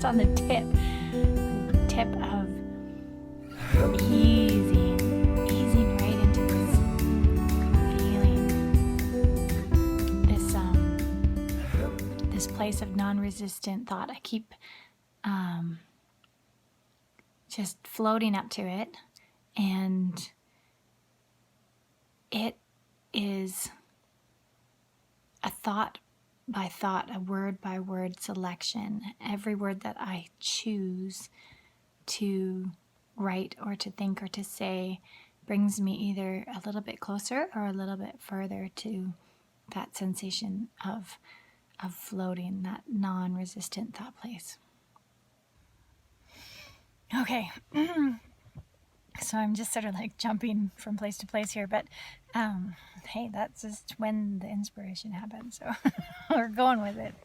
on the tip of easing right into this feeling, this place of non-resistant thought. I keep just floating up to it, and it is a thought by thought, a word by word selection. Every word that I choose to write or to think or to say brings me either a little bit closer or a little bit further to that sensation of floating, that non-resistant thought place. Okay. So I'm just sort of like jumping from place to place here, but hey, that's just when the inspiration happens. So we're going with it.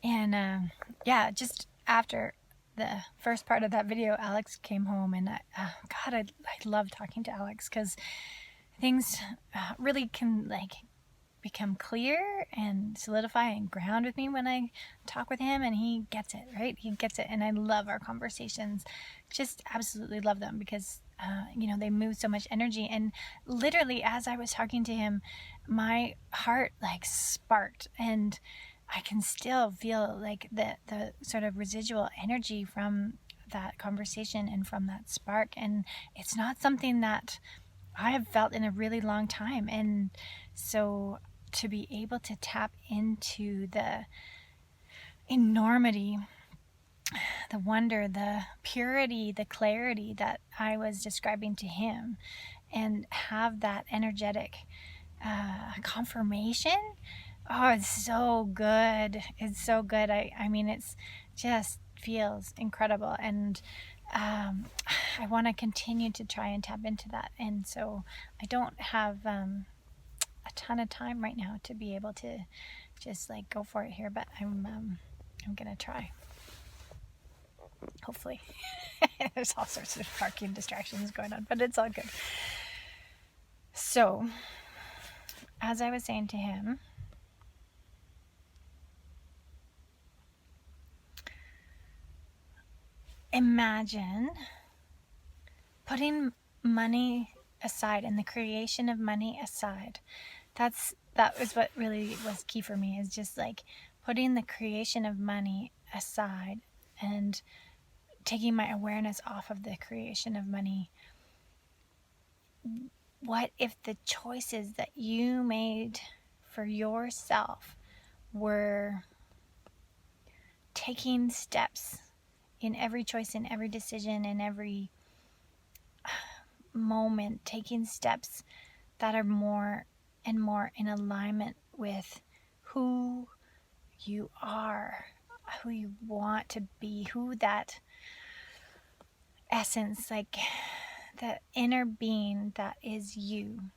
And yeah, just after the first part of that video, Alex came home, and I love talking to Alex, because things really can like become clear and solidify and ground with me when I talk with him, and he gets it, right? He gets it, and I love our conversations. Just absolutely love them, because they move so much energy. And literally, as I was talking to him, my heart like sparked, and I can still feel like the sort of residual energy from that conversation and from that spark. And it's not something that I have felt in a really long time. And so to be able to tap into the enormity, the wonder, the purity, the clarity that I was describing to him, and have that energetic confirmation, oh, it's so good. It's so good. I mean, it's just feels incredible. And I want to continue to try and tap into that. And so I don't have a ton of time right now to be able to just like go for it here, but I'm gonna try. Hopefully. There's all sorts of barking distractions going on, but it's all good. So, as I was saying to him, imagine putting money aside and the creation of money aside. That was what really was key for me, is just like putting the creation of money aside and taking my awareness off of the creation of money. What if the choices that you made for yourself were taking steps in every choice, in every decision, in every moment, taking steps that are more and more in alignment with who you are, who you want to be, who that essence, like the inner being that is you.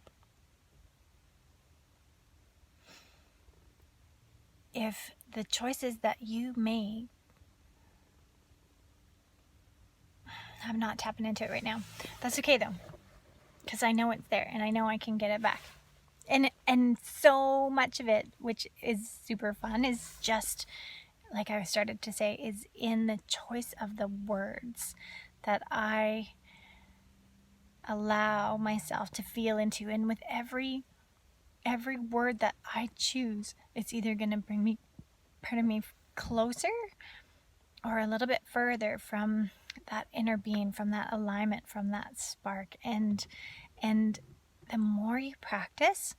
If the choices that you made, I'm not tapping into it right now. That's okay though, because I know it's there and I know I can get it back. And so much of it, which is super fun, is just like I started to say, is in the choice of the words that I allow myself to feel into. And with every word that I choose, it's either going to bring me closer or a little bit further from that inner being, from that alignment, from that spark. And the more you practice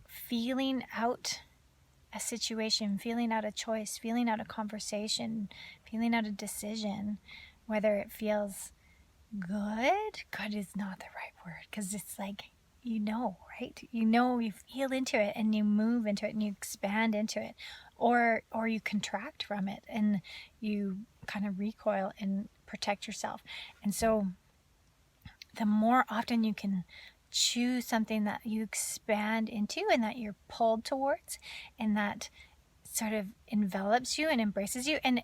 feeling out a situation, feeling out a choice, feeling out a conversation, feeling out a decision, whether it feels good is not the right word, because it's like, right? You feel into it and you move into it and you expand into it, or you contract from it and you kind of recoil and protect yourself. And so the more often you can choose something that you expand into and that you're pulled towards and that sort of envelops you and embraces you, and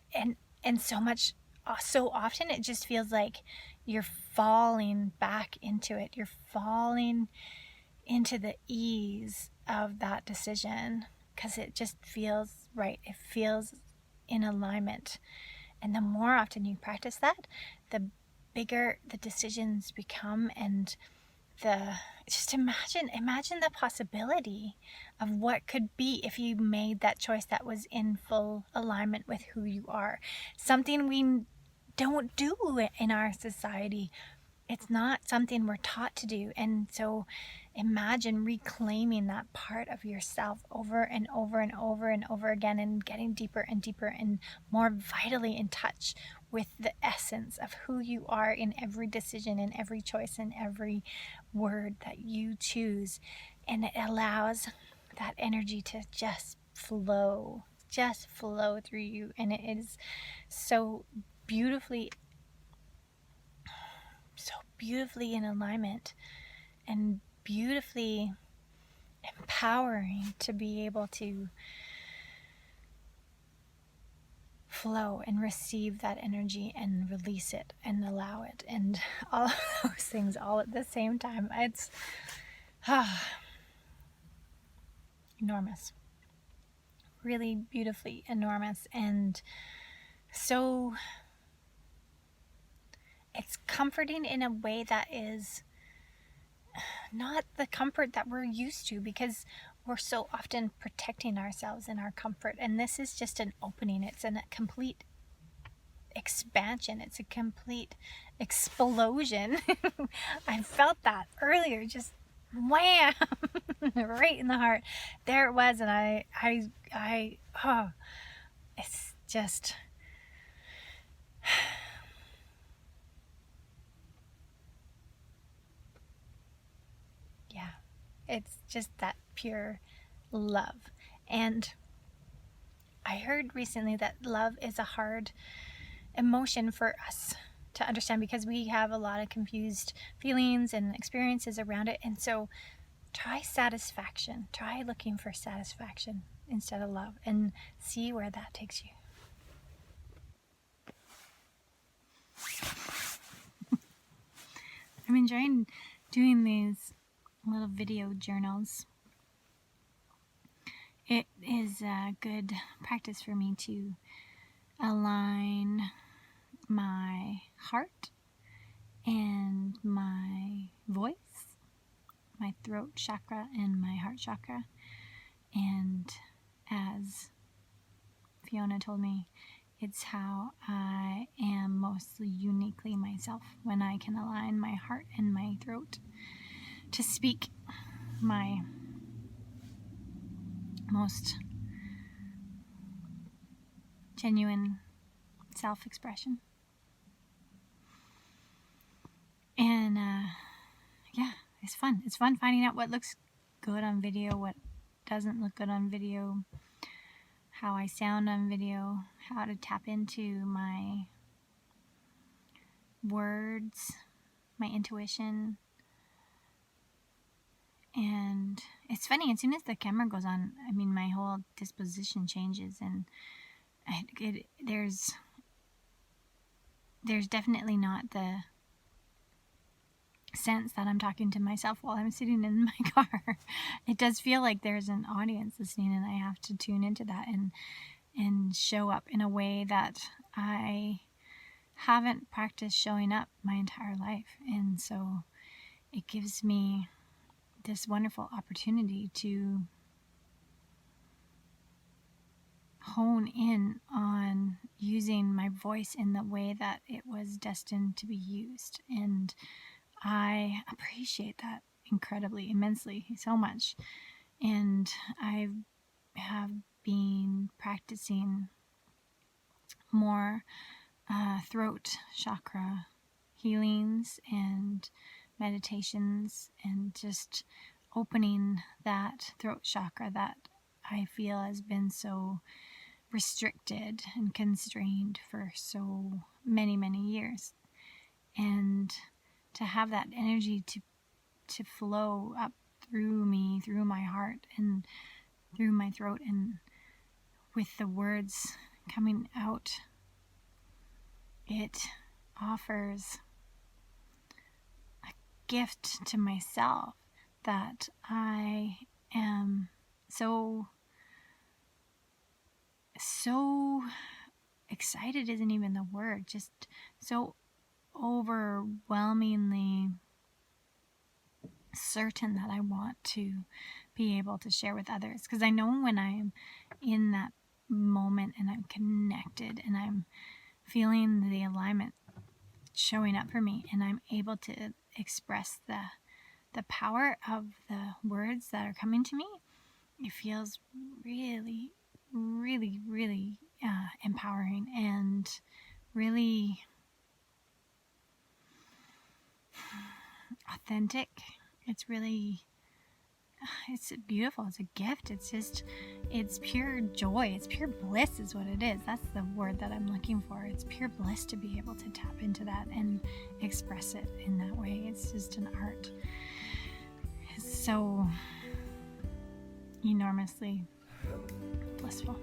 so often it just feels like you're falling back into it. You're falling into the ease of that decision because it just feels right. It feels in alignment. And the more often you practice that, the bigger the decisions become. And just imagine the possibility of what could be if you made that choice that was in full alignment with who you are. Something we don't do in our society. It's not something we're taught to do. And so imagine reclaiming that part of yourself over and over and over and over again, and getting deeper and deeper and more vitally in touch with the essence of who you are in every decision, in every choice, in every word that you choose. And it allows that energy to just flow through you. And it is so beautifully in alignment and beautifully empowering to be able to flow and receive that energy and release it and allow it, and all of those things all at the same time. It's enormous, really beautifully enormous. And so it's comforting in a way that is not the comfort that we're used to, because we're so often protecting ourselves in our comfort. And this is just an opening. It's a complete expansion. It's a complete explosion. I felt that earlier, just wham, right in the heart. There it was. And it's just, yeah, it's just that pure love. And I heard recently that love is a hard emotion for us to understand, because we have a lot of confused feelings and experiences around it. And so try satisfaction. Try looking for satisfaction instead of love, and see where that takes you. I'm enjoying doing these little video journals. It is a good practice for me to align my heart and my voice, my throat chakra and my heart chakra. And as Fiona told me, it's how I am mostly uniquely myself, when I can align my heart and my throat to speak my most genuine self-expression. And yeah, it's fun. It's fun finding out what looks good on video, what doesn't look good on video, how I sound on video, how to tap into my words, my intuition. And it's funny, as soon as the camera goes on, I mean, my whole disposition changes. And there's definitely not the sense that I'm talking to myself while I'm sitting in my car. It does feel like there's an audience listening, and I have to tune into that and show up in a way that I haven't practiced showing up my entire life. And so it gives me this wonderful opportunity to hone in on using my voice in the way that it was destined to be used. And I appreciate that incredibly, immensely, so much. And I have been practicing more throat chakra healings and meditations, and just opening that throat chakra that I feel has been so restricted and constrained for so many, many years. And to have that energy to flow up through me, through my heart and through my throat, and with the words coming out, it offers a gift to myself that I am so excited isn't even the word, just so overwhelmingly certain that I want to be able to share with others. Because I know when I'm in that moment and I'm connected and I'm feeling the alignment showing up for me, and I'm able to express the power of the words that are coming to me, it feels really, really, really empowering and really authentic. It's really, it's beautiful. It's a gift. It's just, it's pure joy. It's pure bliss is what it is. That's the word that I'm looking for. It's pure bliss to be able to tap into that and express it in that way. It's just an art. It's so enormously blissful.